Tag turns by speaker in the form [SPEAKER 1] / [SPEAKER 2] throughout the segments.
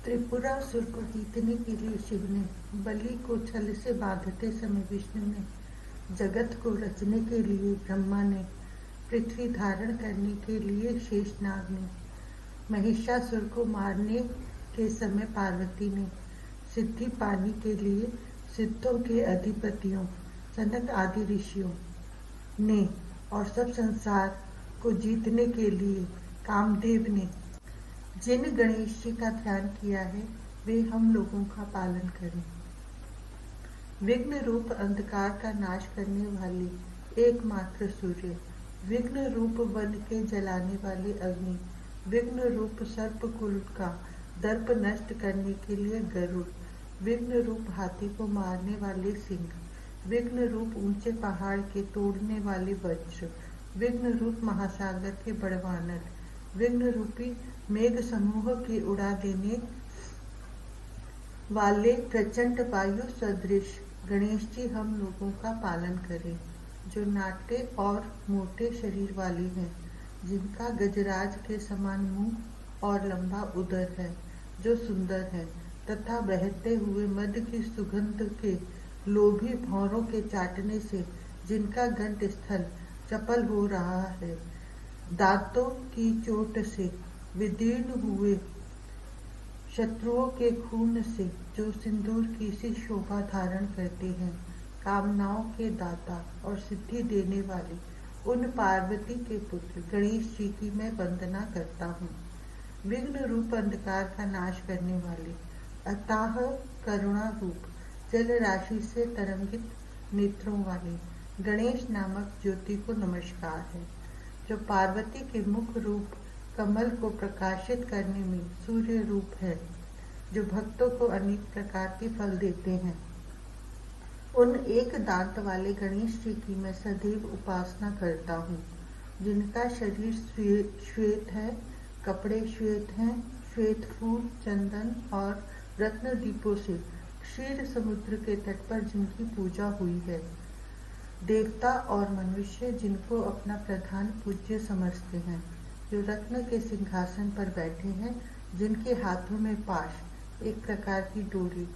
[SPEAKER 1] त्रिपुरासुर को जीतने के लिए शिव ने बलि को छल से बांधते समय विष्णु ने, जगत को रचने के लिए ब्रह्मा ने, पृथ्वी धारण करने के लिए शेषनाग ने, महिषासुर को मारने के समय पार्वती ने, सिद्धि पाने के लिए सिद्धों के अधिपतियों सनक आदि ऋषियों ने, और सब संसार को जीतने के लिए कामदेव ने। जिन गणेश जी का ध्यान किया है वे हम लोगों का पालन करें। विघ्न रूप अंधकार का नाश करने वाले एकमात्र सूर्य, विघ्न रूप वन के जलाने वाले अग्नि, विघ्न रूप सर्प कुल का दर्प नष्ट करने के लिए गरुड़, विघ्न रूप हाथी को मारने वाले सिंह, विघ्न रूप ऊंचे पहाड़ के तोड़ने वाले वज्र, विघ्न रूप महासागर के बड़वानर, विघ्न रूपी मेघ समूह की उड़ा देने वाले प्रचंड वायु सदृश गणेश जी हम लोगों का पालन करें, जो नाटे और मोटे शरीर वाले हैं, जिनका गजराज के समान मुंह और लंबा उदर है, जो सुंदर है तथा बहते हुए मद की सुगंध के लोभी भौरों के चाटने से जिनका गंड स्थल चपल हो रहा है, दांतों की चोट से विदीर्ण हुए शत्रुओं के खून से जो सिंदूर की सी शोभा धारण करते हैं, कामनाओं के दाता और सिद्धि देने वाले उन पार्वती के पुत्र गणेश जी की मैं वंदना करता हूँ। विघ्न रूप अंधकार का नाश करने वाले अथाह करुणा रूप जल राशि से तरंगित नेत्रों वाले गणेश नामक ज्योति को नमस्कार है, जो पार्वती के मुख रूप कमल को प्रकाशित करने में सूर्य रूप है, जो भक्तों को अनेक प्रकार के फल देते हैं। उन एक दांत वाले गणेश जी की मैं सदैव उपासना करता हूँ, जिनका शरीर श्वेत है, कपड़े श्वेत हैं, श्वेत फूल, चंदन और रत्न दीपों से क्षीर समुद्र के तट पर जिनकी पूजा हुई है, देवता और मनुष्य जिनको अपना प्रधान पूज्य समझते हैं, जो रत्न के सिंहासन पर बैठे हैं, जिनके हाथों में पाश, एक प्रकार की डोरी,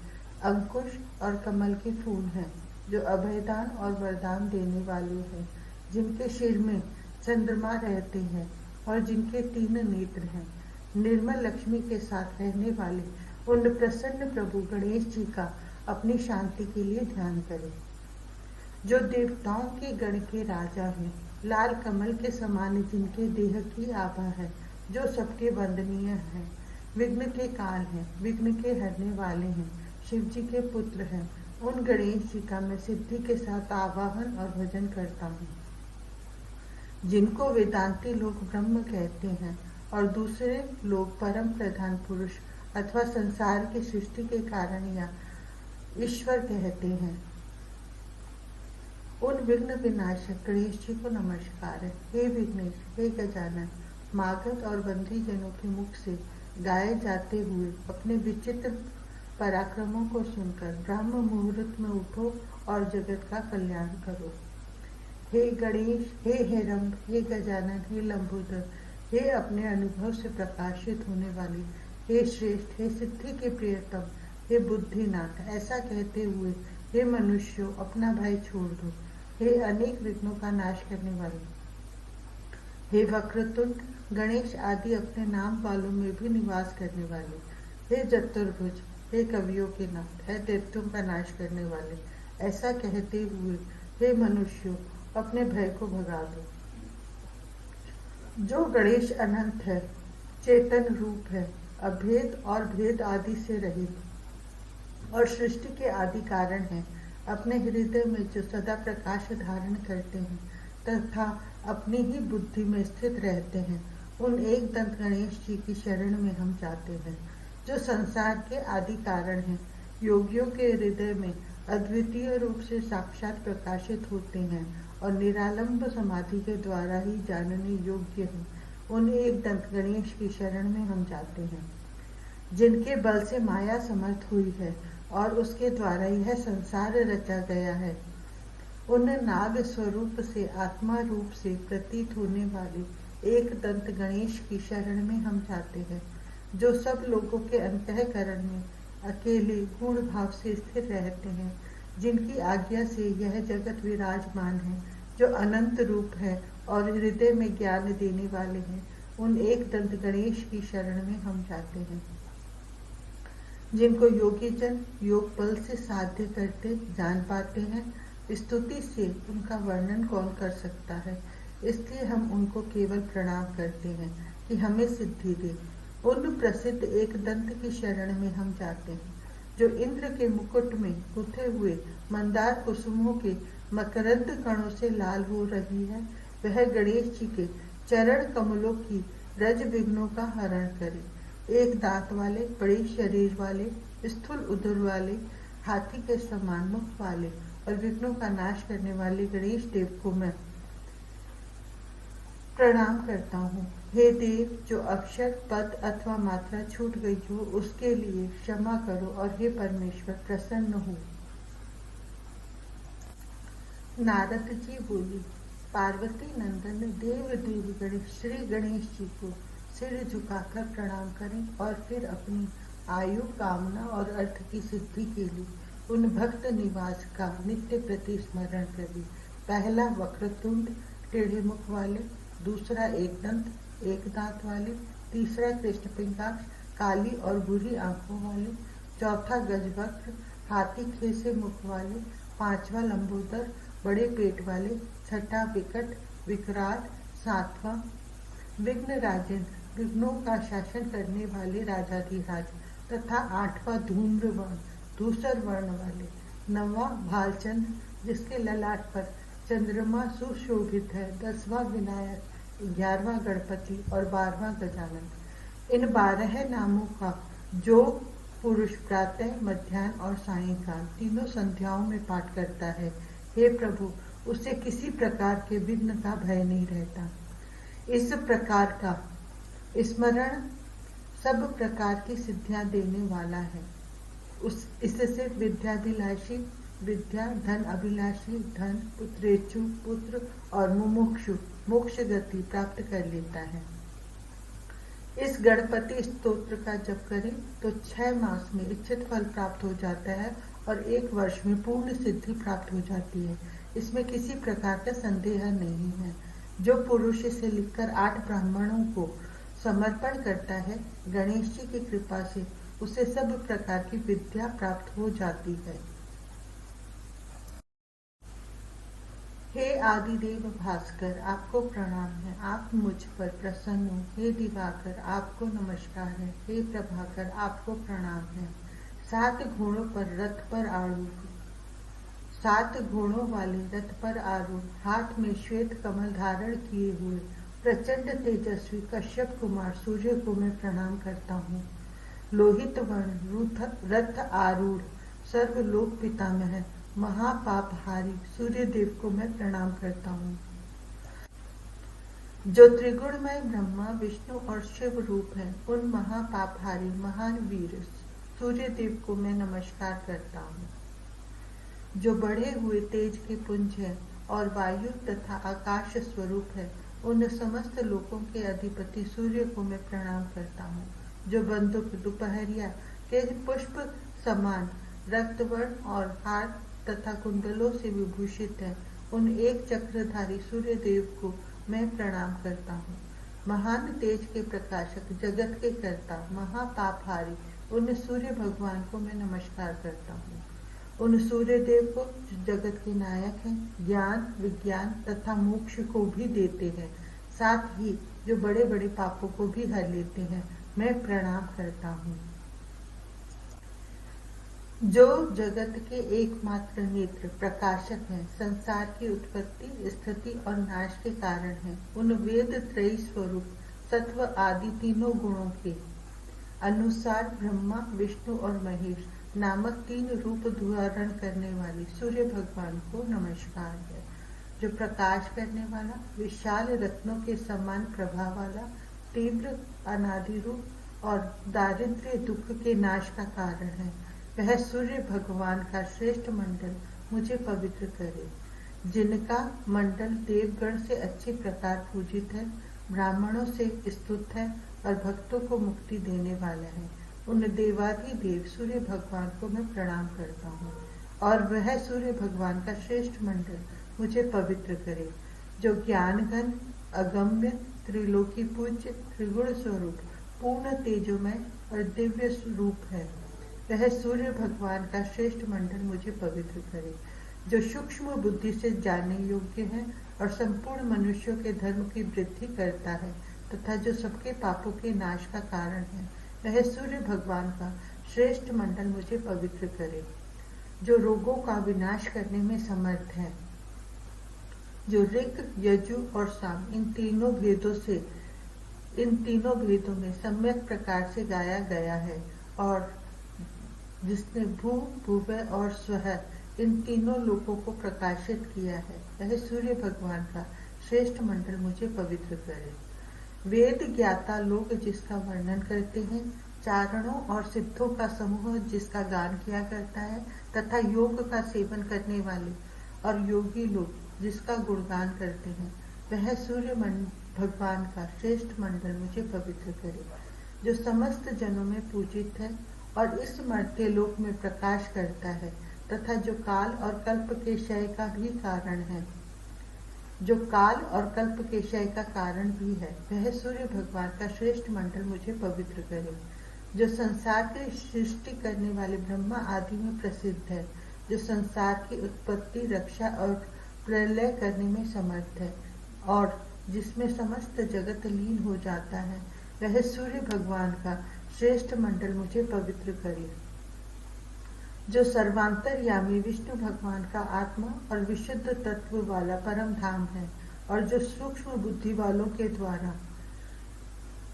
[SPEAKER 1] अंकुश और कमल के फूल हैं, जो अभयदान और वरदान देने वाले हैं, जिनके सिर में चंद्रमा रहते हैं और जिनके 3 नेत्र हैं, निर्मल लक्ष्मी के साथ रहने वाले उन प्रसन्न प्रभु गणेश जी का अपनी शांति के लिए ध्यान करें, जो देवताओं के गण के राजा हैं, लाल कमल के समान जिनके देह की आभा है, जो सबके वंदनीय हैं, विघ्न के काल हैं, विघ्न के हरने वाले हैं, शिव जी के पुत्र हैं, उन गणेश जी का मैं सिद्धि के साथ आवाहन और भजन करता हूँ, जिनको वेदांती लोग ब्रह्म कहते हैं और दूसरे लोग परम प्रधान पुरुष अथवा संसार की सृष्टि के कारण या ईश्वर कहते हैं। उन विघ्न विनाशक गणेश जी को नमस्कार है। हे विघ्नेश, हे गजानन, मागध और बंदी जनों के मुख से गाए जाते हुए अपने विचित्र पराक्रमों को सुनकर ब्रह्म मुहूर्त में उठो और जगत का कल्याण करो। हे गणेश, हे हेरंब, हे गजानन, हे लंबोदर, हे अपने अनुभव से प्रकाशित होने वाले, हे श्रेष्ठ, हे सिद्धि के प्रियतम, हे बुद्धिनाथ, ऐसा कहते हुए हे मनुष्यों अपना भय छोड़ दो। हे अनेक विघ्नों का नाश करने वाले, हे वक्रतुंड, गणेश आदि अपने नाम वालों में भी निवास करने वाले, हे चतुर्भुज, हे कवियों के नाथ, हे दैत्यों का नाश करने वाले, ऐसा कहते हुए हे मनुष्यों अपने भय को भगा दो। जो गणेश अनंत है, चेतन रूप है, अभेद और भेद आदि से रहित और सृष्टि के आदि कारण है, अपने हृदय में जो सदा प्रकाश धारण करते हैं तथा अपनी ही बुद्धि में स्थित रहते हैं, उन एक दंत गणेश जी की शरण में हम जाते हैं, जो संसार के आदि कारण हैं, योगियों के हृदय में अद्वितीय रूप से साक्षात प्रकाशित होते हैं और निरालंब समाधि के द्वारा ही जानने योग्य हैं। उन एक दंत गणेश की शरण में हम जाते हैं, जिनके बल से माया समर्थ हुई है और उसके द्वारा यह संसार रचा गया है। उन नाग स्वरूप से आत्मा रूप से प्रतीत होने वाले एक दंत गणेश की शरण में हम जाते हैं, जो सब लोगों के अंतःकरण में अकेले गुण भाव से स्थिर रहते हैं, जिनकी आज्ञा से यह जगत विराजमान है, जो अनंत रूप है और हृदय में ज्ञान देने वाले हैं, उन एक दंत गणेश की शरण में हम जाते हैं, जिनको योगी जन योग बल से साध्य करते जान पाते हैं। स्तुति से उनका वर्णन कौन कर सकता है, इसलिए हम उनको केवल प्रणाम करते हैं कि हमें सिद्धि दे। उन प्रसिद्ध एक दंत की शरण में हम जाते हैं, जो इंद्र के मुकुट में गुथे हुए मंदार कुसुमों के मकरंद कणों से लाल हो रही है। वह गणेश जी के चरण कमलों की रज विघ्नों का हरण करे। एक दांत वाले, बड़े शरीर वाले, स्थूल उदर वाले, हाथी के समान मुख वाले और विघ्नों का नाश करने वाले गणेश देव को मैं प्रणाम करता हूँ। हे देव, जो अक्षर पद अथवा मात्रा छूट गई हो उसके लिए क्षमा करो, और हे परमेश्वर प्रसन्न हो। नारद जी बोली, पार्वती नंदन देव देव गणेश श्री गणेश जी को सिर झुकाकर प्रणाम करें और फिर अपनी आयु, कामना और अर्थ की सिद्धि के लिए उन भक्त निवास का नित्य प्रति स्मरण करें। पहला वक्रतुंड टेढ़े मुख वाले, दूसरा एक दंत एक दांत वाले, तीसरा कृष्णपिंगाक्ष काली और बुरी आंखों वाले, चौथा गजवक्र हाथी खेसे मुख वाले, पांचवा लंबोदर बड़े पेट वाले, छठा विकट विकराल, सातवां विघ्न राजन विघ्नों का शासन करने वाले राजाधिराज, तथा आठवां धूम्र वर्ण धूसर वर्ण वाले, नौवां भालचंद्र जिसके ललाट पर चंद्रमा सुशोभित है, 10वां विनायक, 11वां गणपति और 12वां गजानन। इन 12 नामों का जो पुरुष प्रातः, मध्याह्न और सायंकाल तीनों संध्याओं में पाठ करता है, हे प्रभु, उसे किसी प्रकार के विघ्न का भय नहीं रहता। इस प्रकार का स्मरण सब प्रकार की सिद्धियां देने वाला है। इससे विद्याभिलाषी विद्या, धन अभिलाषी धन, पुत्रेच्छु पुत्र और मुमुक्षु मोक्ष गति प्राप्त कर लेता है। इस गणपति स्तोत्र का जप करें तो 6 मास में इच्छित फल प्राप्त हो जाता है और 1 वर्ष में पूर्ण सिद्धि प्राप्त हो जाती है। इसमें किसी प्रकार का संदेह नहीं है। जो पुरुष इसे लिखकर 8 ब्राह्मणों को समर्पण करता है, गणेश जी की कृपा से उसे सब प्रकार की विद्या प्राप्त हो जाती है। हे आदिदेव भास्कर, आपको प्रणाम है, आप मुझ पर प्रसन्न हो। हे दिवाकर, आपको नमस्कार है। हे प्रभाकर, आपको प्रणाम है। 7 घोड़ों पर रथ पर आरूढ़ 7 घोड़ों वाले रथ पर आरूढ़, हाथ में श्वेत कमल धारण किए हुए प्रचंड तेजस्वी कश्यप कुमार सूर्य को मैं प्रणाम करता हूँ। लोहित वर्ण रथ आरूढ़ सर्वलोक पितामह महापापहारी सूर्य देव को मैं प्रणाम करता हूँ। जो त्रिगुणमय ब्रह्मा, विष्णु और शिव रूप है, उन महापापहारी महान वीर सूर्य देव को मैं नमस्कार करता हूँ। जो बढ़े हुए तेज के पुंज है और वायु तथा आकाश स्वरूप है, उन समस्त लोकों के अधिपति सूर्य को मैं प्रणाम करता हूँ। जो बंदूक, दोपहरिया के पुष्प समान रक्तवर्ण और हार तथा कुंडलों से विभूषित है, उन एक चक्रधारी सूर्य देव को मैं प्रणाम करता हूँ। महान तेज के प्रकाशक, जगत के कर्ता, महापापहारी उन सूर्य भगवान को मैं नमस्कार करता हूँ। उन सूर्य देव को जगत के नायक हैं, ज्ञान, विज्ञान तथा मोक्ष को भी देते हैं, साथ ही जो बड़े बड़े पापों को भी हर लेते हैं, मैं प्रणाम करता हूँ। जो जगत के एकमात्र नेत्र प्रकाशक हैं, संसार की उत्पत्ति, स्थिति और नाश के कारण हैं, उन वेद त्रयी स्वरूप सत्व आदि तीनों गुणों के अनुसार ब्रह्मा, विष्णु और महेश नामक 3 रूप धारण करने वाले सूर्य भगवान को नमस्कार है। जो प्रकाश करने वाला, विशाल रत्नों के समान प्रभा वाला, तीव्र अनादि रूप और दारिद्र्य दुख के नाश का कारण है, वह सूर्य भगवान का श्रेष्ठ मंडल मुझे पवित्र करे। जिनका मंडल देवगण से अच्छे प्रकार पूजित है, ब्राह्मणों से स्तुत है और भक्तों को मुक्ति देने वाला है। उन देवाधिदेव सूर्य भगवान को मैं प्रणाम करता हूँ और वह सूर्य भगवान का श्रेष्ठ मंडल मुझे पवित्र करे, जो ज्ञान घन, अगम्य, त्रिलोकी पूज्य, त्रिगुण स्वरूप, पूर्ण तेजोमय और दिव्य स्वरूप है। वह सूर्य भगवान का श्रेष्ठ मंडल मुझे पवित्र करे, जो सूक्ष्म बुद्धि से जानने योग्य है और संपूर्ण मनुष्यों के धर्म की वृद्धि करता है तथा जो सबके पापों के नाश का कारण है। वह सूर्य भगवान का श्रेष्ठ मंडल मुझे पवित्र करे, जो रोगों का विनाश करने में समर्थ है, जो ऋग, यजु और साम इन तीनों भेदों में सम्यक प्रकार से गाया गया है और जिसने भू, भुवः और स्वः इन तीनों लोकों को प्रकाशित किया है। वह सूर्य भगवान का श्रेष्ठ मंडल मुझे पवित्र करे। वेद ज्ञाता लोग जिसका वर्णन करते हैं, चारणों और सिद्धों का समूह जिसका गान किया करता है तथा योग का सेवन करने वाले और योगी लोग जिसका गुणगान करते हैं, वह सूर्य भगवान का श्रेष्ठ मंडल मुझे पवित्र करे, जो समस्त जनों में पूजित है और इस मर्त्य लोक में प्रकाश करता है तथा जो काल और कल्प के क्षय का भी कारण है, जो काल और कल्प के क्षय का कारण भी है। वह सूर्य भगवान का श्रेष्ठ मंडल मुझे पवित्र करे, जो संसार की सृष्टि करने वाले ब्रह्मा आदि में प्रसिद्ध है, जो संसार की उत्पत्ति, रक्षा और प्रलय करने में समर्थ है और जिसमें समस्त जगत लीन हो जाता है। वह सूर्य भगवान का श्रेष्ठ मंडल मुझे पवित्र करे, जो सर्वांतर्यामी विष्णु भगवान का आत्मा और विशुद्ध तत्व वाला परम धाम है और जो सूक्ष्म बुद्धि वालों के द्वारा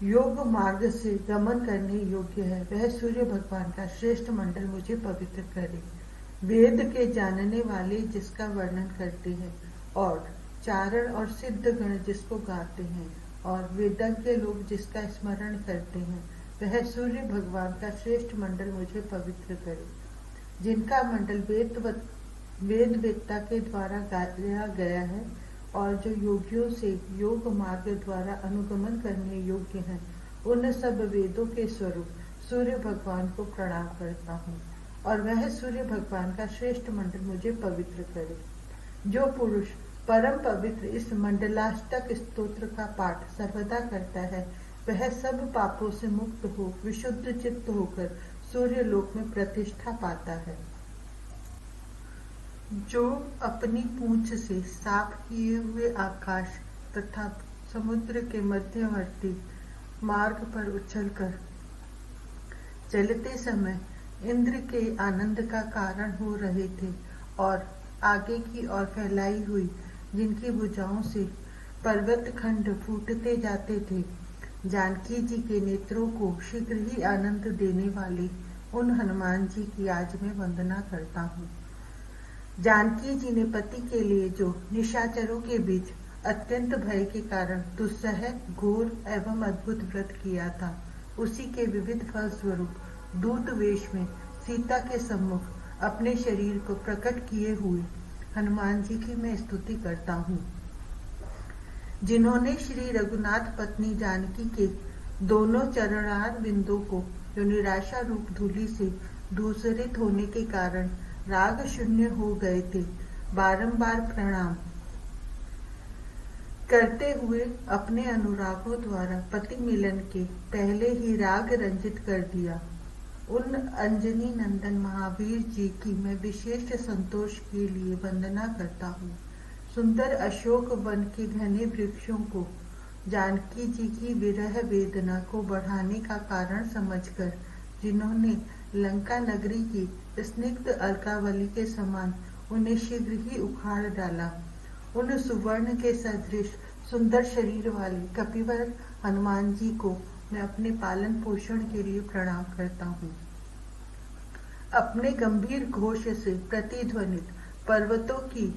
[SPEAKER 1] योग मार्ग से गमन करने योग्य है। वह सूर्य भगवान का श्रेष्ठ मंडल मुझे पवित्र करे, वेद के जानने वाले जिसका वर्णन करते हैं और चारण और सिद्ध गण जिसको गाते हैं और वेदज्ञ लोग जिसका स्मरण करते हैं, वह सूर्य भगवान का श्रेष्ठ मंडल मुझे पवित्र करे, जिनका मंडल वेद वेदता के द्वारा गाया गया है और जो योगियों से योग मार्ग द्वारा अनुगमन करने योग्य हैं। उन सब वेदों के स्वरूप सूर्य भगवान को प्रणाम करता हूँ और वह सूर्य भगवान का श्रेष्ठ मंडल मुझे पवित्र करे। जो पुरुष परम पवित्र इस मंडलाष्टक स्तोत्र का पाठ सर्वदा करता है, वह सब पापों से मुक्त हो विशुद्ध चित्त होकर सूर्य लोक में प्रतिष्ठा पाता है। जो अपनी पूंछ से साफ किए हुए आकाश तथा समुद्र के मध्यवर्ती मार्ग पर उछलकर चलते समय इंद्र के आनंद का कारण हो रहे थे और आगे की ओर फैलाई हुई जिनकी भुजाओं से पर्वत खंड फूटते जाते थे, जानकी जी के नेत्रों को शीघ्र ही आनंद देने वाले उन हनुमान जी की आज मैं वंदना करता हूँ। जानकी जी ने पति के लिए जो निशाचरों के बीच अत्यंत भय के कारण दुस्सह, घोर एवं अद्भुत व्रत किया था, उसी के विविध फल स्वरूप दूत वेश में सीता के सम्मुख अपने शरीर को प्रकट किए हुए हनुमान जी की मैं स्तुति करता हूँ, जिन्होंने श्री रघुनाथ पत्नी जानकी के दोनों चरणार बिंदों को जो निराशा रूप धूलि से धूसरित होने के कारण राग शून्य हो गए थे, बारंबार प्रणाम करते हुए अपने अनुरागों द्वारा पति मिलन के पहले ही राग रंजित कर दिया। उन अंजनी नंदन महावीर जी की मैं विशेष संतोष के लिए वंदना करता हूँ। सुंदर अशोक वन के घने वृक्षों को जानकी जी की विरह वेदना को बढ़ाने का कारण समझकर जिन्होंने लंका नगरी की स्निग्ध अलकावली के समान उन्हें शीघ्र ही उखाड़ डाला, उन सुवर्ण के सदृश सुंदर शरीर वाले कपिवर हनुमान जी को मैं अपने पालन पोषण के लिए प्रणाम करता हूँ। अपने गंभीर घोष से प्रतिध्वनित पर्वतों की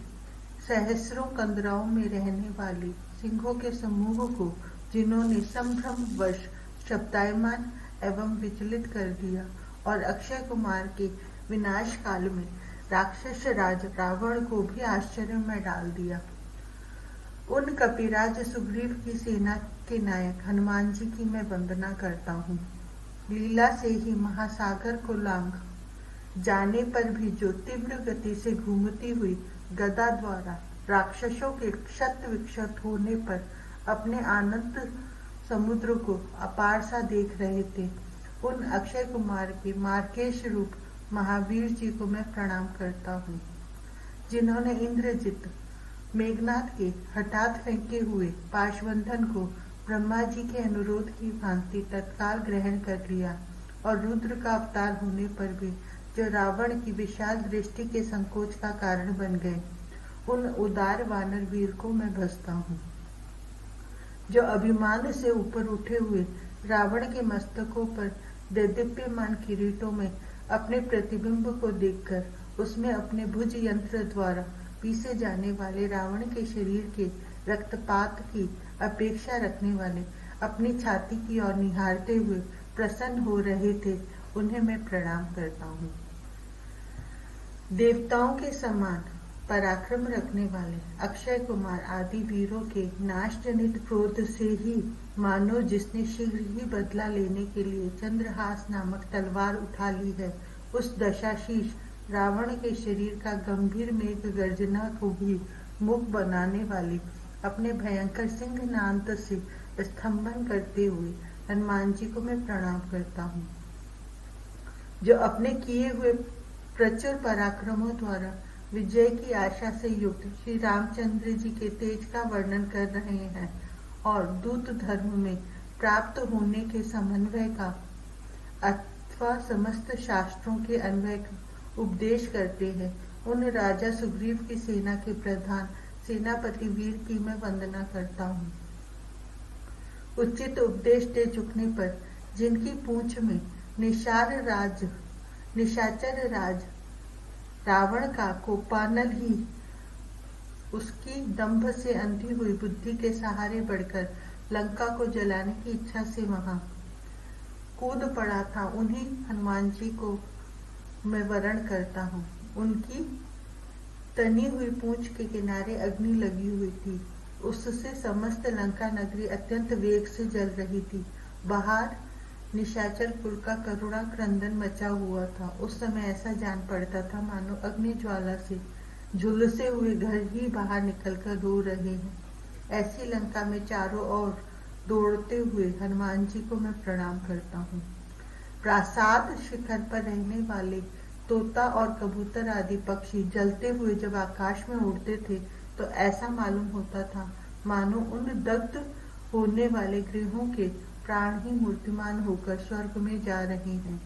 [SPEAKER 1] सहस्रों कंदराओं में रहने वाले सिंहों के समूह को जिन्होंने संभ्रम वश शब्दायमान एवं विचलित कर दिया और अक्षय कुमार के विनाश काल में राक्षस राज रावण को भी आश्चर्य में डाल दिया। उन कपिराज सुग्रीव की सेना के नायक हनुमान जी की मैं वंदना करता हूँ। लीला से ही महासागर को लांघ जाने पर भी जो तीव्र गति से घूमती हुई गदा द्वारा राक्षसों के क्षत विक्षत होने पर अपने आनंद समुद्र को अपार सा देख रहे थे, उन अक्षय कुमार के मार्केश रूप महावीर जी को मैं प्रणाम करता हूँ, जिन्होंने इंद्रजित मेघनाथ के हठात फेंके हुए पाशबंधन को ब्रह्मा जी के अनुरोध की भांति तत्काल ग्रहण कर लिया और रुद्र का अवतार होने पर भी जो रावण की विशाल दृष्टि के संकोच का कारण बन गए, उन उदार वानर वीर को मैं भजता हूँ, जो अभिमान से ऊपर उठे हुए रावण के मस्तकों पर देदीप्यमान किरीटों में अपने प्रतिबिंब को देखकर उसमें अपने भुज यंत्र द्वारा पीसे जाने वाले रावण के शरीर के रक्तपात की अपेक्षा रखने वाले अपनी छाती की ओर निहारते हुए प्रसन्न हो रहे थे, उन्हें मैं प्रणाम करता हूँ। देवताओं के समान पराक्रम रखने वाले अक्षय कुमार आदि वीरों के नाशजनित क्रोध से ही मानो जिसने शीघ्र ही बदला लेने के लिए चंद्रहास नामक तलवार उठा ली है, उस दशाशीष रावण के शरीर का गंभीर मेघ गर्जना को भी मुख बनाने वाली अपने भयंकर सिंहनाद से स्तंभन करते हुए हनुमान जी को मैं प्रणाम करता हूँ, जो अपने किए हुए प्रचुर पराक्रमों द्वारा विजय की आशा से युक्त श्री रामचंद्र जी के तेज का वर्णन कर रहे हैं और दूत धर्म में प्राप्त होने के समन्वय का अथवा समस्त शास्त्रों के अन्वय का उपदेश करते हैं। उन राजा सुग्रीव की सेना के प्रधान सेनापति वीर की मैं वंदना करता हूँ। उचित उपदेश दे चुकने पर जिनकी पूंछ में निशाचर राज रावण का कोपानल ही उसकी दंभ से अंधी हुई बुद्धि के सहारे बढ़कर लंका को जलाने की इच्छा से वहां कूद पड़ा था, उन्हीं हनुमान जी को मैं वरण करता हूँ। उनकी तनी हुई पूंछ के किनारे अग्नि लगी हुई थी, उससे समस्त लंका नगरी अत्यंत वेग से जल रही थी। बाहर निशाचर कुल का करुणा क्रंदन मचा हुआ था। उस समय ऐसा जान पड़ता था मानो अग्नि ज्वाला से झुलसे हुए घर ही बाहर निकलकर रो रहे हैं। ऐसी लंका में चारों ओर दौड़ते हुए हनुमान जी को मैं प्रणाम करता हूँ। प्रासाद शिखर पर रहने वाले तोता और कबूतर आदि पक्षी जलते हुए जब आकाश में उड़ते थे तो ऐसा मालूम होता था मानो उन दग्ध होने वाले गृहों के प्राण ही मूर्तिमान होकर स्वर्ग में जा रहे हैं।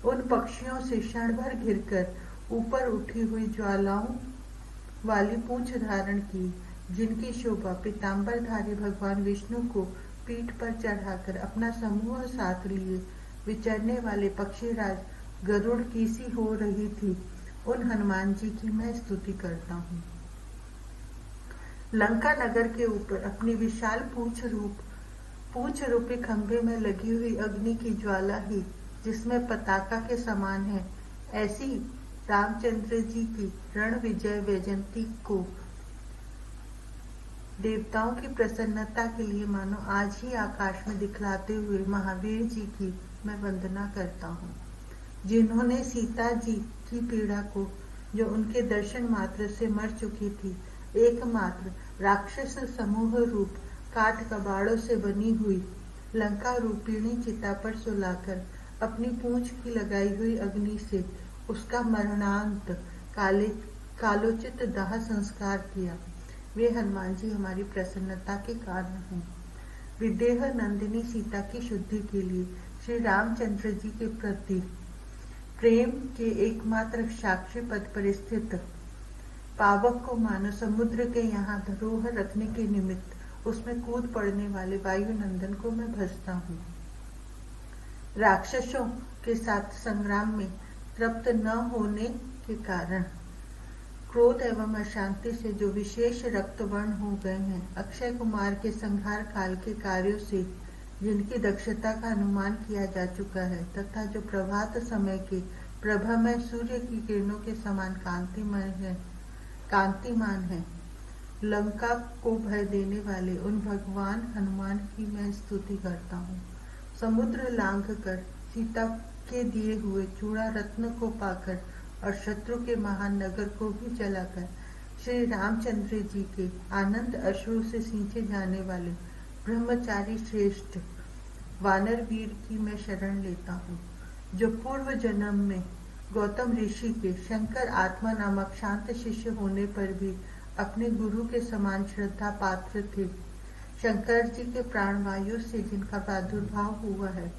[SPEAKER 1] उन पक्षियों से क्षण भर घिरकर ऊपर उठी हुई ज्वालाओं वाली पूंछ धारण की, जिनकी शोभा पीताम्बरधारी भगवान विष्णु को पीठ पर चढ़ाकर अपना समूह साथ लिए विचरने वाले पक्षीराज गरुड़ की सी हो रही थी, उन हनुमान जी की मैं स्तुति करता हूँ। लंका नगर के ऊपर अपनी विशाल पूंछ रूपी खंभे में लगी हुई अग्नि की ज्वाला ही जिसमें पताका के समान है, ऐसी रामचंद्र जी की रण विजय वैजयंती को देवताओं की प्रसन्नता के लिए मानो आज ही आकाश में दिखलाते हुए महावीर जी की मैं वंदना करता हूँ, जिन्होंने सीता जी की पीड़ा को, जो उनके दर्शन मात्र से मर चुकी थी, एकमात्र राक्षस समूह रूप काठ कबाड़ों से बनी हुई लंका रूपिणी चिता पर सुलाकर अपनी पूंछ की लगाई हुई अग्नि से उसका मरणांत कालोचित दाह संस्कार किया। वे हनुमान जी हमारी प्रसन्नता के कारण हैं। विदेह नंदिनी सीता की शुद्धि के लिए श्री रामचंद्र जी के प्रति प्रेम के एकमात्र साक्षी पद पर स्थित पावक को मानो समुद्र के यहाँ धरोहर रखने के निमित्त उसमें कूद पड़ने वाले वायु नंदन को मैं भजता हूँ। राक्षसों के साथ संग्राम में तृप्त न होने के कारण क्रोध एवं अशांति से जो विशेष रक्तवर्ण हो गए हैं, अक्षय कुमार के संहार काल के कार्यों से जिनकी दक्षता का अनुमान किया जा चुका है तथा जो प्रभात समय के प्रभामय सूर्य की किरणों के समान कांतिमान है, लंका को भय देने वाले उन भगवान हनुमान की मैं स्तुति करता हूँ। समुद्र लांघ कर सीता के दिए हुए चूड़ा रत्न को पाकर और शत्रु के महान नगर को भी जलाकर श्री रामचंद्र जी के आनंद अश्रु से सींचे जाने वाले ब्रह्मचारी श्रेष्ठ वानर वीर की मैं शरण लेता हूँ, जो पूर्व जन्म में गौतम ऋषि के शंकर आत्मा नामक शांत शिष्य होने पर भी अपने गुरु के समान श्रद्धा पात्र थे। शंकर जी के प्राणवायु से जिनका प्रादुर्भाव हुआ है,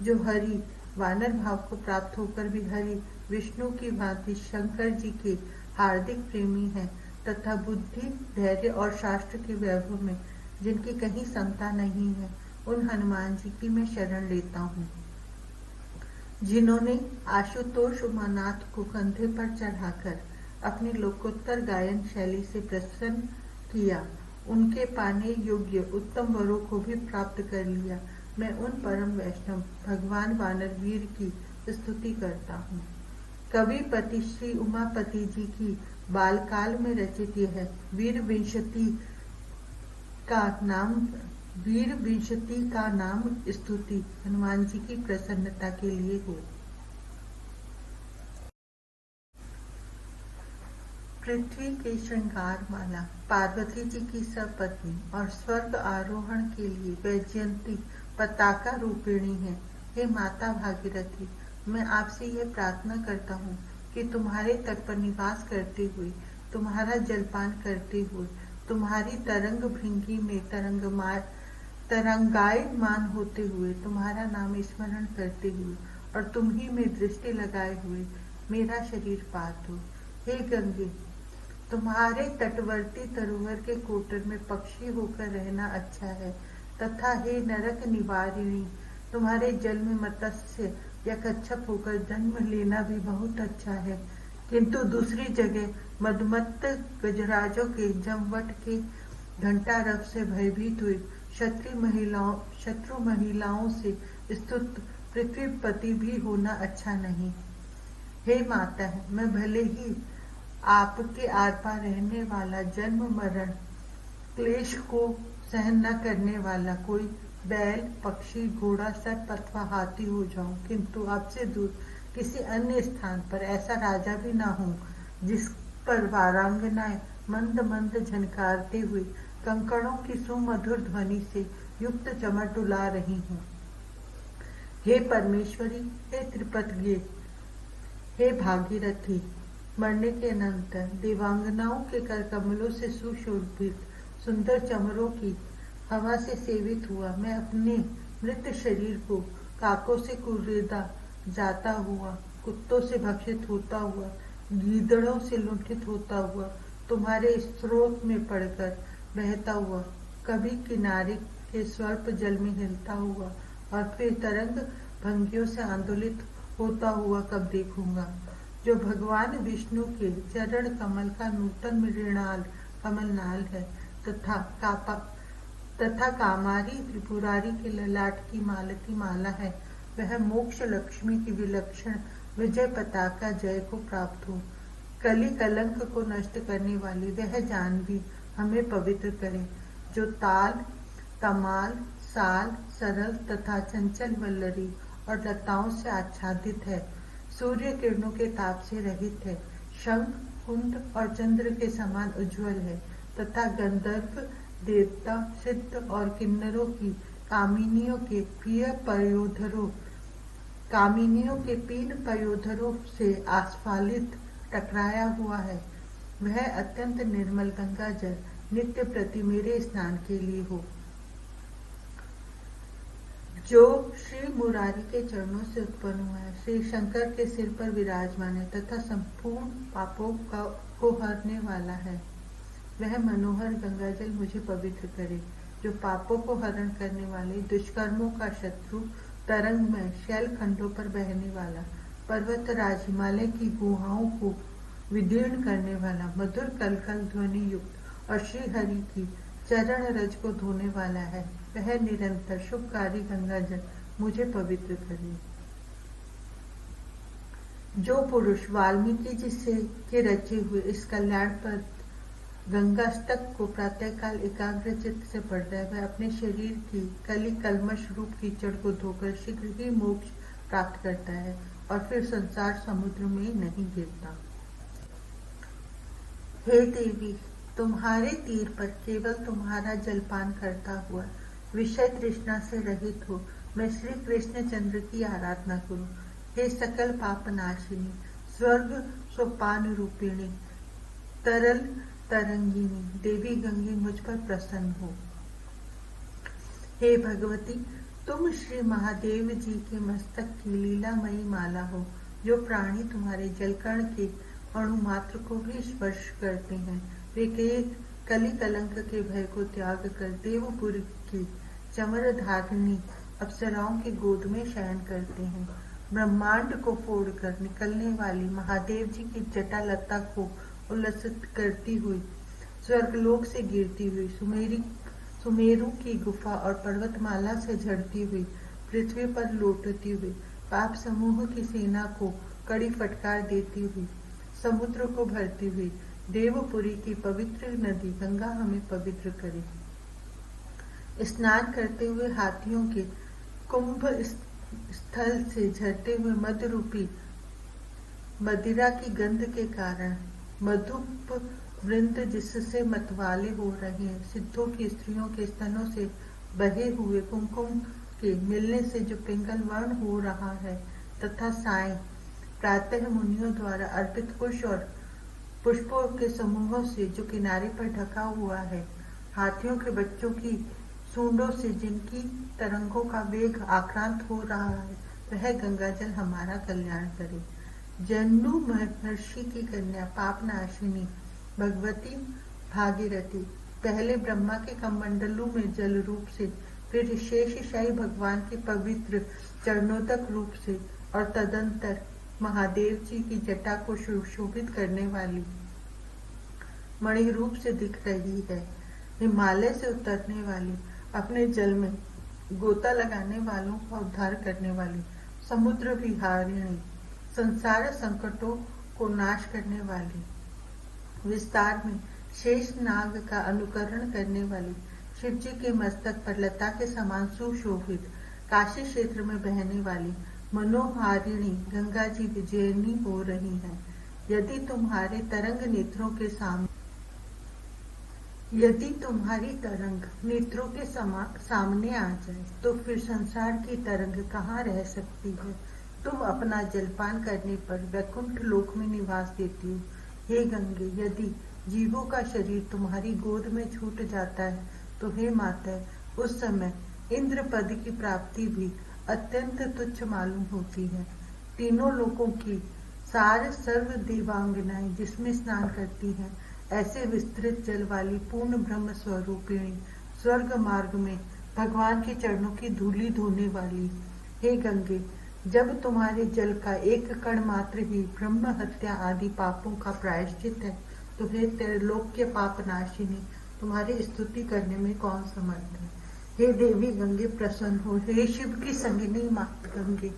[SPEAKER 1] जो हरि वानर भाव को प्राप्त होकर भी हरि विष्णु की भांति शंकर जी के हार्दिक प्रेमी हैं, तथा बुद्धि धैर्य और शास्त्र के वैभव में जिनकी कहीं समता नहीं है, उन हनुमान जी की मैं शरण लेता हूँ, जिन्होंने आशुतोष उमानाथ को कंधे पर चढ़ाकर अपनी लोकोत्तर गायन शैली से प्रसन्न किया, उनके पाने योग्य उत्तम वरों को भी प्राप्त कर लिया। मैं उन परम वैष्णव भगवान वानर वीर की स्तुति करता हूँ। कवि पति श्री उमापति जी की बालकाल में रचित यह वीर विंशति का नाम स्तुति हनुमान जी की प्रसन्नता के लिए हो। पृथ्वी के श्रृंगार माला पार्वती जी की सपत्नी और स्वर्ग आरोहण के लिए वैजयंती पताका रूपिणी है। हे माता भागीरथी, मैं आपसे यह प्रार्थना करता हूँ कि तुम्हारे तट पर निवास करते हुए, तुम्हारा जलपान करते हुए, तुम्हारी तरंग भृंगी में तरंगायमान होते हुए, तुम्हारा नाम स्मरण करते हुए और तुम ही में दृष्टि लगाए हुए मेरा शरीर पार हो। हे गंगे, तुम्हारे तटवर्ती तरुवर के कोटर में पक्षी होकर रहना अच्छा है, तथा हे नरक निवारिणी, तुम्हारे जल में मत्स्य या कच्छप होकर जन्म लेना भी बहुत अच्छा है, किंतु दूसरी जगह मदमत्त गजराजों के जमवट के घंटारव से भयभीत हुए शत्रु महिलाओं से स्तुत पृथ्वीपति भी होना अच्छा नहीं। हे माता, मैं भले ही आपके आर पार रहने वाला जन्म मरण क्लेश को सहन न करने वाला कोई बैल, पक्षी, घोड़ा, सर्प अथवा हाथी हो जाऊं, किंतु आपसे दूर किसी अन्य स्थान पर ऐसा राजा भी ना हूं जिस पर वारांगनाएं मंद मंद झनकारते हुए कंकड़ों की सुमधुर ध्वनि से युक्त चमर डुला रही हूं। हे परमेश्वरी, हे त्रिपतगे, हे भागीरथी, मरने के अनंतर देवांगनाओं के कर कमलों से सुशोभित सुंदर चमरों की हवा से सेवित हुआ मैं अपने मृत शरीर को काकों से कुरेदा जाता हुआ, कुत्तों से भक्षित होता हुआ, गीदड़ों से लुंठित होता हुआ, तुम्हारे स्रोत में पड़कर बहता हुआ, कभी किनारे के स्वल्प जल में हिलता हुआ और फिर तरंग भंगियों से आंदोलित होता हुआ कब देखूंगा, जो भगवान विष्णु के चरण कमल का नूतन मृणाल कमलनाल है, तथा कामारी त्रिपुरारी के ललाट की मालती माला है। वह मोक्ष लक्ष्मी की विलक्षण विजय पताका जय को प्राप्त हो। कली कलंक को नष्ट करने वाली वह जानवी हमें पवित्र करे, जो ताल, तमाल, साल, सरल तथा चंचल वल्लरी और लताओं से आच्छादित है, सूर्य किरणों के ताप से रहित है, शंख, कुंड और चंद्र के समान उज्जवल है, तथा गंधर्व, देवता, सिद्ध और किन्नरों की कामिनियों के पीन पयोधरों से आस्फालित टकराया हुआ है। वह अत्यंत निर्मल गंगा जल नित्य प्रति मेरे स्नान के लिए हो, जो श्री मुरारी के चरणों से उत्पन्न हुआ है, श्री शंकर के सिर पर विराजमान है तथा संपूर्ण पापों को हरने वाला है। वह मनोहर गंगाजल मुझे पवित्र करे, जो पापों को हरण करने वाले दुष्कर्मों का शत्रु, तरंग में शैल खंडों पर बहने वाला, पर्वत राज हिमालय की गुहाओं को विदीर्ण करने वाला, मधुर कलकल ध्वनि युक्त और श्री हरि की चरण रज को धोने वाला है। वह निरंतर शुभकारी गंगाजल मुझे पवित्र करे। जो पुरुष वाल्मीकि जी से के रचे हुए इस कल्याणप्रद गंगाष्टक को प्रातःकाल एकाग्र चित्त से पढ़ता है, वह अपने शरीर की कलमश रूप कीचड़ को धोकर शीघ्र ही मोक्ष प्राप्त करता है और फिर संसार समुद्र में नहीं गिरता। हे देवी, तुम्हारे तीर पर केवल तुम्हारा जलपान करता हुआ विषय तृष्णा से रहित हो मैं श्री कृष्ण चंद्र की आराधना करूं। हे सकल पाप नाशिनी, स्वर्ग सोपान रूपिणी, तरल तरंगिनी देवी गंगे, मुझ पर प्रसन्न हो। हे भगवती, तुम श्री महादेव जी के मस्तक की लीलामयी माला हो। जो प्राणी तुम्हारे जलकण के अणु मात्र को भी स्पर्श करते हैं, वे कली कलंक के भय को त्याग कर देवपुर की चमर धारिणी अप्सराओं की गोद में शयन करते हैं। ब्रह्मांड को फोड़कर निकलने वाली महादेव जी की जटा लता को उल्लसित करती हुई स्वर्गलोक से गिरती हुई सुमेरु की गुफा और पर्वतमाला से झड़ती हुई पृथ्वी पर लौटती हुई पाप समूह की सेना को कड़ी फटकार देती हुई समुद्र को भरती हुई देवपुरी की पवित्र नदी गंगा हमें पवित्र करे। स्नान करते हुए हाथियों के कुंभ स्थल से झरते हुए मद रूपी मदिरा की गंध के कारण मधुप वृंद जिससे मतवाले हो रहे हैं, सिद्धों की स्त्रियों के स्तनों से बहे हुए कुमकुम के मिलने से जो पिंगल वर्ण हो रहा है, तथा साय प्रातः मुनियों द्वारा अर्पित कुश और पुष्पों के समूहों से जो किनारे पर ढका हुआ है, हाथियों के बच्चों की सूंडों से जिनकी तरंगों का वेग आक्रांत हो रहा है, वह गंगाजल हमारा कल्याण करे। जन्नू महर्षि की कन्या पापनाशिनी भगवती भागीरथी पहले ब्रह्मा के कमंडलों में जल रूप से, फिर शेषशाही भगवान के पवित्र चरणोदक रूप से और तदंतर महादेव जी की जटा को सुशोभित करने वाली मणि रूप से दिख रही है। हिमालय से उतरने वाली, अपने जल में गोता लगाने वालों का उद्धार करने वाली समुद्र विहारिणी, संसार संकटों को नाश करने वाली, विस्तार में शेष नाग का अनुकरण करने वाली, शिव जी के मस्तक पर लता के समान सुशोभित काशी क्षेत्र में बहने वाली मनोहारिणी गंगा जी विजयनी हो रही है। यदि तुम्हारे तरंग नेत्रों के सामने आ जाए तो फिर संसार की तरंग कहाँ रह सकती है। तुम अपना जलपान करने पर वैकुंठ लोक में निवास देती हो। हे गंगे, यदि जीवों का शरीर तुम्हारी गोद में छूट जाता है तो हे माता, उस समय इंद्र पद की प्राप्ति भी अत्यंत तुच्छ मालूम होती है। तीनों लोकों की सार सर्व देवांगनाएं जिसमें स्नान करती हैं, ऐसे विस्तृत जल वाली पूर्ण ब्रह्म स्वरूपिणी स्वर्ग मार्ग में भगवान के चरणों की धूली धोने वाली हे गंगे, जब तुम्हारे जल का एक कण मात्र ही ब्रह्म हत्या आदि पापों का प्रायश्चित है, तो हे त्रैलोक्य पाप नाशिनी, तुम्हारी स्तुति करने में कौन समर्थ है। हे देवी गंगे, प्रसन्न हो। हे शिव की संगिनी माता गंगे,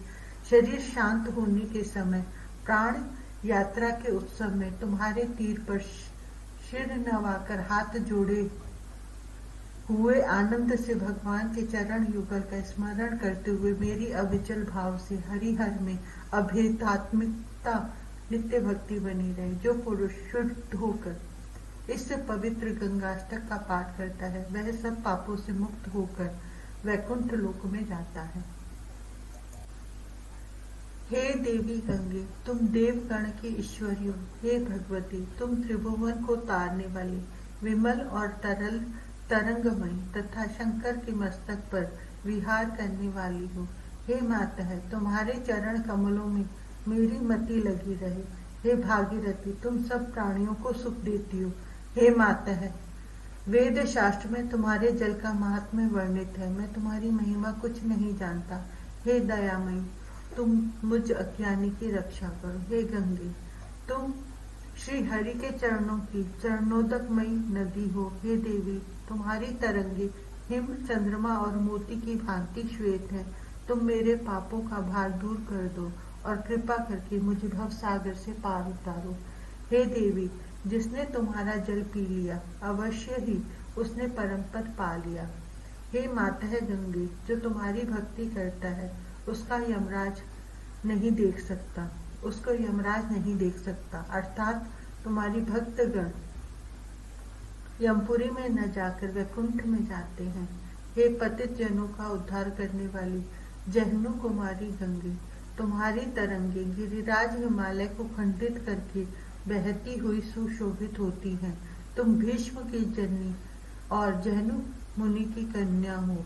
[SPEAKER 1] शरीर शांत होने के समय प्राण यात्रा के उत्सव में तुम्हारे तीर पर सिर नवाकर हाथ जोड़े हुए आनंद से भगवान के चरण युगल का स्मरण करते हुए मेरी अविचल भाव से हरिहर में अभेदात्मिकता नित्य भक्ति बनी रहे। जो पुरुष शुद्ध होकर इस पवित्र गंगाष्टक का पाठ करता है, वह सब पापों से मुक्त होकर वैकुंठ लोक में जाता है। हे देवी गंगे, तुम देवगण की ईश्वरी हो। हे भगवती, तुम त्रिभुवन को तारने वाली विमल और तरल तरंगमयी तथा शंकर के मस्तक पर विहार करने वाली हो। हे माता है, तुम्हारे चरण कमलों में मेरी मति लगी रहे। हे भागीरथी, तुम सब प्राणियों को सुख देती हो। हे माता है, वेद शास्त्र में तुम्हारे जल का महात्म्य वर्णित है, मैं तुम्हारी महिमा कुछ नहीं जानता। हे दयामयी, तुम मुझ अज्ञानी की रक्षा करो। हे गंगे, तुम श्री हरि के चरणों की चरणोदकमयी नदी हो। हे देवी, तुम्हारी तरंगे हिम, चंद्रमा और मोती की भांति श्वेत है। तुम मेरे पापों का भार दूर कर दो और कृपा करके मुझे भव सागर से पार उतारो। हे देवी, जिसने तुम्हारा जल पी लिया अवश्य ही उसने परम पद पा लिया। हे मातः गंगे, जो तुम्हारी भक्ति करता है उसको यमराज नहीं देख सकता, अर्थात तुम्हारी भक्तगण यमपुरी में न जाकर वैकुंठ में जाते हैं। हे पतित जनों का उद्धार करने वाली जहनु कुमारी गंगे, तुम्हारी तरंगे गिरिराज हिमालय को खंडित करके बहती हुई सुशोभित होती हैं। तुम भीष्म की जननी और जहनु मुनि की कन्या हो।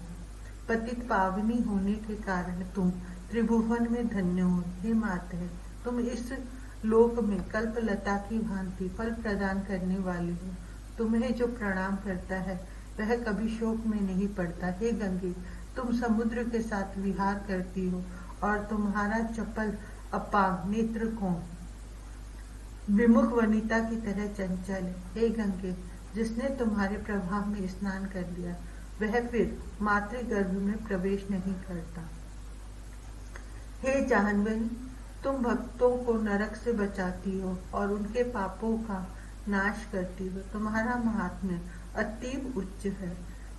[SPEAKER 1] पतित पावनी होने के कारण तुम त्रिभुवन में धन्य हो। हे माते, तुम इस लोक में कल्पलता की भांति फल प्रदान करने वाली हो। तुम्हें जो प्रणाम करता है वह कभी शोक में नहीं पड़ता। हे गंगे, तुम समुद्र के साथ विहार करती हो और तुम्हारा चपल अपांग नेत्र कौन विमुख वनिता की तरह चंचल। हे गंगे, जिसने तुम्हारे प्रभाव में स्नान कर लिया वह फिर मातृगर्भ में प्रवेश नहीं करता। हे जाह्नवी, तुम भक्तों को नरक से बचाती हो और उनके पापों का नाश करती हो। तुम्हारा महात्म्य अतीव उच्च है।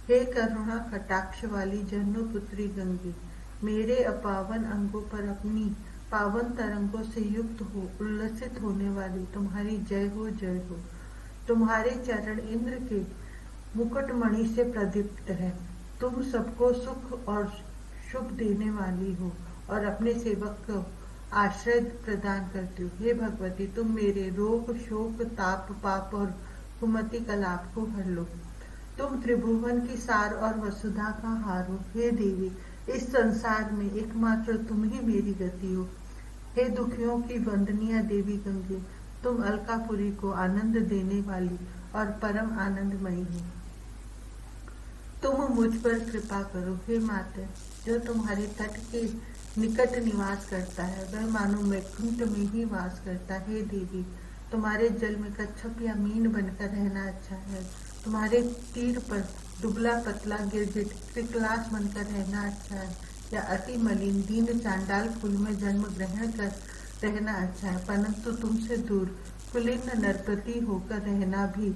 [SPEAKER 1] हे करुणा कटाक्ष वाली जन्मपुत्री गंगे, मेरे अपावन अंगों पर अपनी पावन तरंगों से युक्त हो उल्लसित होने वाली तुम्हारी जय हो, जय हो। तुम्हारे चरण इंद्र के मुकुटमणि से प्रदीप्त है। तुम सबको सुख और शुभ देने वाली हो और अपने सेवक को आश्रय प्रदान करती हो। हे भगवती, तुम मेरे रोग शोक ताप पाप और कुमति कलाप को हर लो। तुम त्रिभुवन की सार और वसुधा का हार हो। हे देवी, इस संसार में एकमात्र तुम ही मेरी गति हो। हे दुखियों की वंदनीय देवी गंगे, तुम अलकापुरी को आनंद देने वाली और परम आनंदमयी हो। तुम मुझ पर कृपा करो। हे माते, जो तुम्हारे तट के निकट निवास करता है वह मानो वैकुंठ में ही वास करता है। हे देवी, तुम्हारे जल में कच्छप या मीन बनकर रहना अच्छा है। तुम्हारे तीर पर दुबला पतला गिरगिट क्रिकलास बनकर रहना अच्छा है, या अति मलिन दीन चांडाल फूल में जन्म ग्रहण कर रहना अच्छा है। परंतु तुमसे दूर कुलीन नरपति होकर रहना भी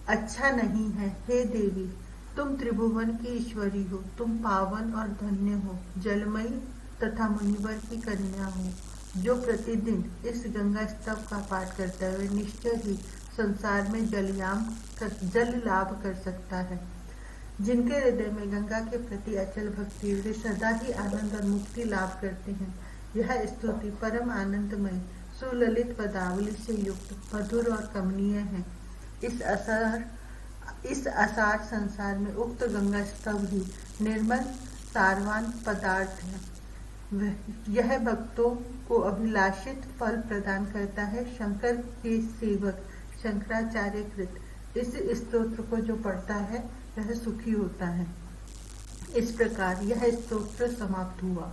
[SPEAKER 1] अच्छा नहीं है। हे देवी, तुम त्रिभुवन की ईश्वरी हो। तुम पावन और धन्य हो, जलमयी तथा मुनिवर की कन्या हो। जो प्रतिदिन इस गंगा स्तव का पाठ करता है वह निश्चय ही संसार में जल लाभ कर सकता है। जिनके हृदय में गंगा के प्रति अचल भक्ति वे सदा ही आनंद और मुक्ति लाभ करते हैं। यह स्तुति परम आनंदमय सुललित पदावली से युक्त मधुर और कमनीय है। इस असार संसार में उक्त गंगा स्तव ही निर्मल सारवान पदार्थ है। यह भक्तों को अभिलाषित फल प्रदान करता है। शंकर के सेवक शंकराचार्य कृत इस स्तोत्र को जो पढ़ता है वह सुखी होता है। इस प्रकार यह स्तोत्र समाप्त हुआ।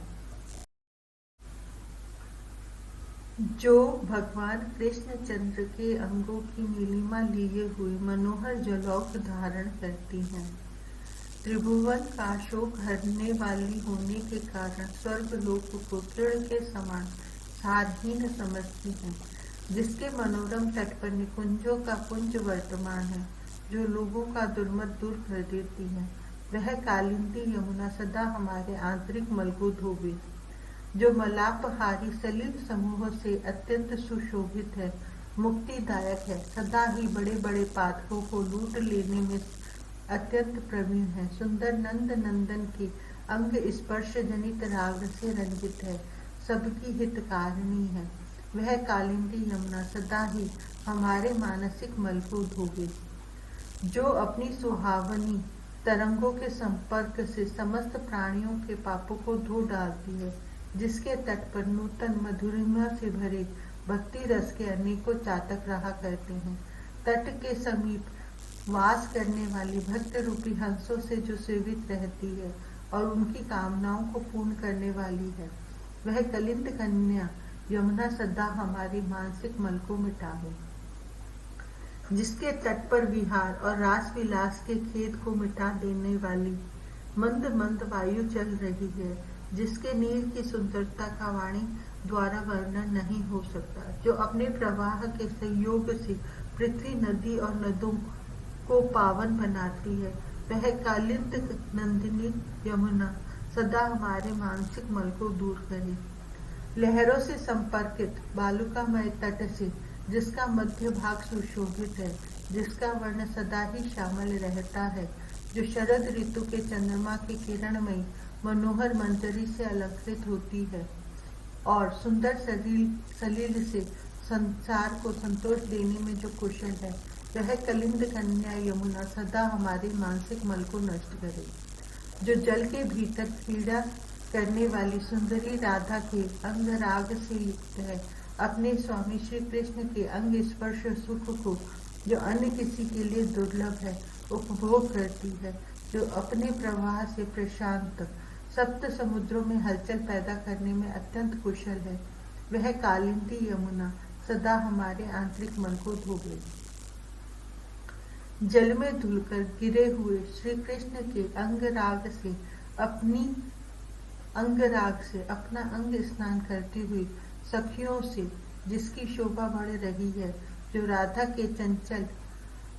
[SPEAKER 1] जो भगवान कृष्णचंद्र के अंगों की नीलिमा लिए हुए मनोहर जलौक धारण करती हैं, त्रिभुवन का शोक हरने वाली होने के कारण स्वर्ग लोक को तृण के समान सारहीन समझती हैं, जिसके मनोरम तट पर निकुंजों का पुंज वर्तमान है, जो लोगों का दुर्मत दूर कर देती है। वह कालिंदी यमुना सदा हमारे आंतरिक मलगू धोबी, जो मलापहारी सलिल समूह से अत्यंत सुशोभित है, मुक्तिदायक है, सदा ही बड़े बड़े पातकों को लूट लेने में अत्यंत प्रवीण है, सुंदर नंद नंदन के अंग स्पर्श जनित राग से रंजित है, सबकी हितकारिणी है। वह कालिंदी यमुना सदा ही हमारे मानसिक मल को धोगे, जो अपनी सुहावनी तरंगों के संपर्क से समस्त प्राणियों के पापों को धो डालती है, जिसके तट पर नूतन मधुरिमा से भरे भक्ति रस के अनेकों चातक रहा करते हैं। तट के समीप वास करने वाली भक्त रूपी हंसों से जो सेवित रहती है और उनकी कामनाओं को पूर्ण करने वाली है, वह कलिंद कन्या यमुना सदा हमारी मानसिक मल को मिटाए। जिसके तट पर विहार और रास विलास के खेद को मिटा देने वाली मंद मंद वायु चल रही है, जिसके नीर की सुंदरता का वाणी द्वारा वर्णन नहीं हो सकता, जो अपने प्रवाह के संयोग से पृथ्वी, नदी और नदों को पावन बनाती है, वह कालिंद नंदिनी यमुना सदा हमारे मानसिक मल को दूर करे। लहरों से संपर्कित बालुकामय तट से, जिसका मध्य भाग सुशोभित है, जिसका वर्ण सदा ही श्यामल रहता है, जो शरद ऋतु के चंद्रमा की किरणमयी मनोहर मंजरी से अलंकृत होती है और सुंदर सलील से संसार को संतोष देने में जो कुशल है, वह कलिंद कन्या यमुना सदा हमारे मानसिक मल को नष्ट करे। जो जल के भीतर क्रीड़ा करने वाली सुंदरी राधा के अंग राग से युक्त है, अपने स्वामी श्री कृष्ण के अंग स्पर्श सुख को, जो अन्य किसी के लिए दुर्लभ है, उपभोग करती है, जो अपने प्रवाह से प्रशांत सप्त समुद्रों में हलचल पैदा करने में अत्यंत कुशल है, वह कालिंदी यमुना सदा हमारे आंतरिक मन को धोवे। जल में धुलकर गिरे हुए श्री कृष्ण के अंगराग से अपना अंग स्नान करती हुई सखियों से, जिसकी शोभा बढ़ रही है, जो राधा के चंचल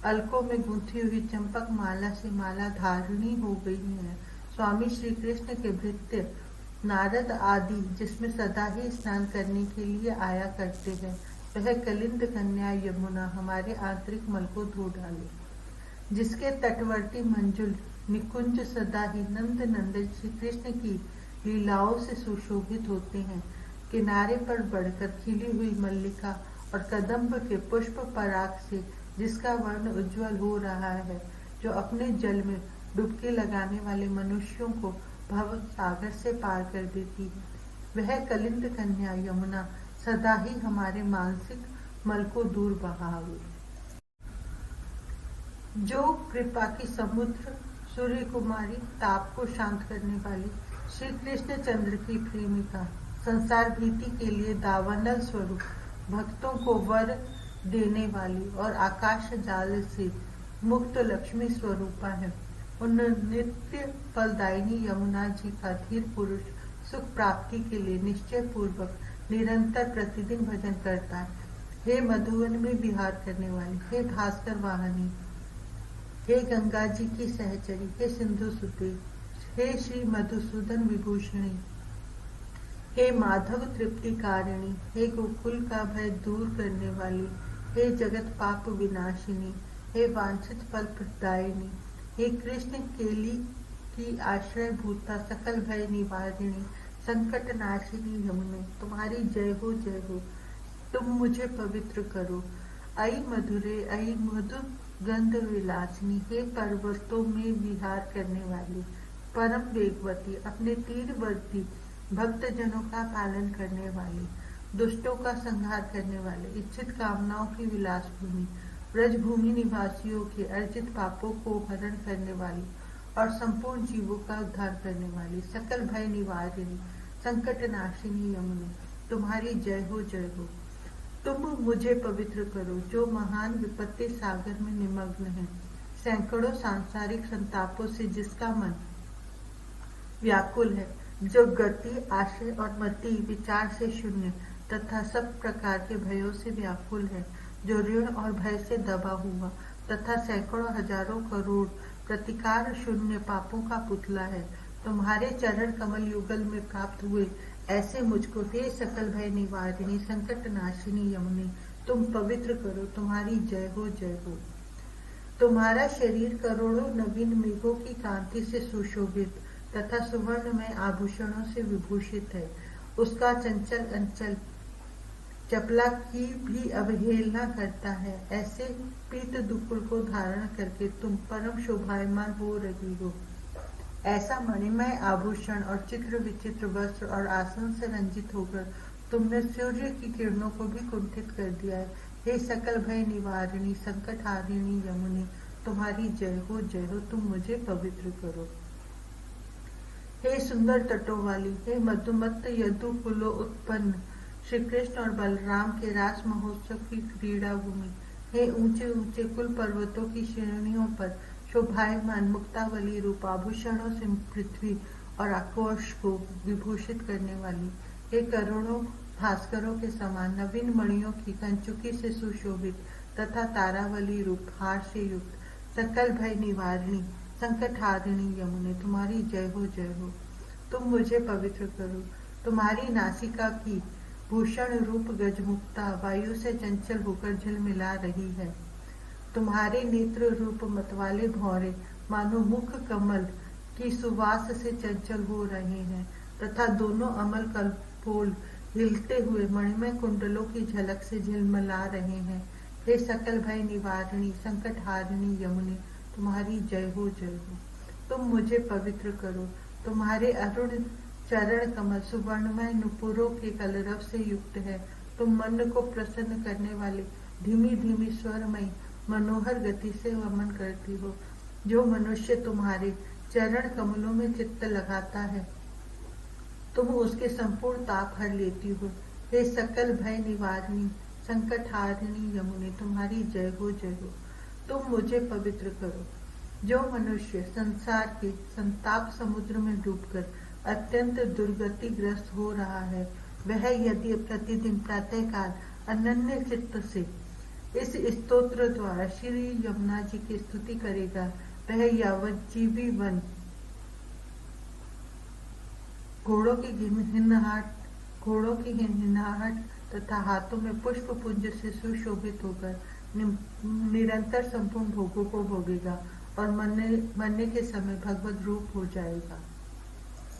[SPEAKER 1] अलकों में गूंथी हुई चंपक माला से माला धारणी हो गई है, स्वामी श्री कृष्ण के भृत्य नारद आदि जिसमें सदा ही स्नान करने के लिए आया करते हैं, वह कलिंद कन्या यमुना हमारे आंतरिक मल को धो डाले। जिसके तटवर्ती मंजुल निकुंज सदा ही नंद नंदन श्री कृष्ण की लीलाओं से सुशोभित होते हैं, किनारे पर बढ़कर खिली हुई मल्लिका और कदम्ब के पुष्प पराग से जिसका वर्ण उज्जवल हो रहा है, जो अपने जल में डुबकी लगाने वाले मनुष्यों को भव सागर से पार कर देती है, वह कलिंद कन्या यमुना सदा ही हमारे मानसिक मल को दूर बहावे। जो कृपा की समुद्र सूर्य कुमारी, ताप को शांत करने वाली, श्री कृष्ण चंद्र की प्रेमिका, संसार भीति के लिए दावानल स्वरूप, भक्तों को वर देने वाली और आकाश जाल से मुक्त लक्ष्मी स्वरूपा है, उन नित्य फलदायिनी यमुना जी का धीर पुरुष सुख प्राप्ति के लिए निश्चय पूर्वक निरंतर प्रतिदिन भजन करता है। हे मधुवन में विहार करने वाली, हे भास्कर वाहनी, हे गंगा जी की सहचरी, हे सिंधु सुते, हे श्री मधुसूदन विभूषणी, हे माधव तृप्ति कारिणी, हे गोकुल का भय दूर करने वाली, हे जगत पाप विनाशिनी, हे वांछित फल प्रदायिनी, हे कृष्ण केली की आश्रय भूता सकल भय निवारिणी, संकट नाशिनी यमुने, तुम्हारी जय हो जय हो। तुम मुझे पवित्र करो। आई मधुरे, आई मधु गंध विलासिनी, हे पर्वतों में विहार करने वाली, परम वेगवती, अपने तीरवर्ती भक्त जनों का पालन करने वाली, दुष्टों का संहार करने वाले, इच्छित कामनाओं की विलास भूमि, ब्रज भूमि निवासियों के अर्जित पापों को हरण करने वाली और संपूर्ण जीवों का उद्धार करने वाली, सकल भय निवारिणी, संकट नाशिनी यमुने, तुम्हारी जय हो जय हो। तुम मुझे पवित्र करो, जो महान विपत्ति सागर में निमग्न है, सैकड़ों सांसारिक संतापों से जिसका मन व्याकुल है, जो गति, आशय और मति विचार से शून्य तथा सब प्रकार के भयों से व्याकुल है, जो ऋण और भय से दबा हुआ तथा सैकड़ों हजारों करोड़ प्रतिकार शून्य पापों का पुतला है, तुम्हारे चरण कमल युगल में प्राप्त हुए ऐसे मुझको हे सकल भय निवारिणी, संकट नाशिनी यमुने, तुम पवित्र करो, तुम्हारी जय हो जय हो। तुम्हारा शरीर करोड़ों नवीन मेघों की कांति से सुशोभित तथा सुवर्णमय आभूषणों से विभूषित है, उसका चंचल अंचल चपला की भी अवहेलना करता है, ऐसे पीत दुकुल को धारण करके तुम परम शोभायमान हो रही हो। ऐसा मणिमय आभूषण और चित्र विचित्र वस्त्र और आसन से रंजित होकर तुमने सूर्य की किरणों को भी कुंठित कर दिया है। हे सकल भय निवारिणी, संकट हारिणी यमुने, तुम्हारी जय हो जय हो, तुम मुझे पवित्र करो। हे सुंदर तटों वाली, हे मधुमत्त यदु कुलो उत्पन्न श्री कृष्ण और बलराम के रास महोत्सव की क्रीड़ा भूमि, हे ऊंचे ऊंचे कुल पर्वतों की श्रेणियों पर शोभायमान मुक्तावली रूप आभूषणों से पृथ्वी और आक्रोश को विभूषित करने वाली, हे करोड़ों भास्करों के समान नवीन मणियों की कंचुकी से सुशोभित तथा तारावली रूप हार से युक्त सकल भय निवारिणी संकटहारिणी यमुने, तुम्हारी जय हो जय हो। तुम मुझे पवित्र करो। तुम्हारी नासिका की भूषण रूप गजमुक्ता वायु से चंचल होकर झिलमिला रही है। तुम्हारे नेत्र रूप मतवाले भौरे मानो मुख कमल की सुवास से चंचल हो रहे हैं तथा दोनों अमल कल्पोल हिलते हुए मणिमय कुंडलों की झलक से झिलमिला रहे हैं। हे सकल भय निवारिणी संकटहारिणी यमुने, तुम्हारी जय हो जय हो। तुम मुझे पवित्र करो। तुम्हारे अरुण चरण कमल सुवर्णमय नुपुरों के कलरव से युक्त है। तुम मन को प्रसन्न करने वाले धीमी धीमी स्वरमयी मनोहर गति से वमन करती हो। जो मनुष्य तुम्हारे चरण कमलों में चित्त लगाता है, तुम उसके संपूर्ण ताप हर लेती हो। हे सकल भय निवारिणी संकटहारिणी यमुने, तुम्हारी जय हो जय हो। तुम मुझे पवित्र करो। जो मनुष्य संसार के संताप समुद्र में डूबकर अत्यंत दुर्गतिग्रस्त हो रहा है, वह यदि प्रतिदिन प्रातःकाल अनन्य चित्त से इस स्तोत्र द्वारा श्री यमुना जी की स्तुति करेगा, वह यावज्जीवी वन घोड़ों की हिनहाट तथा हाथों में पुष्प पुंज से सुशोभित होकर निरंतर संपूर्ण भोगों को भोगेगा और मरने के समय भगवत रूप हो जाएगा।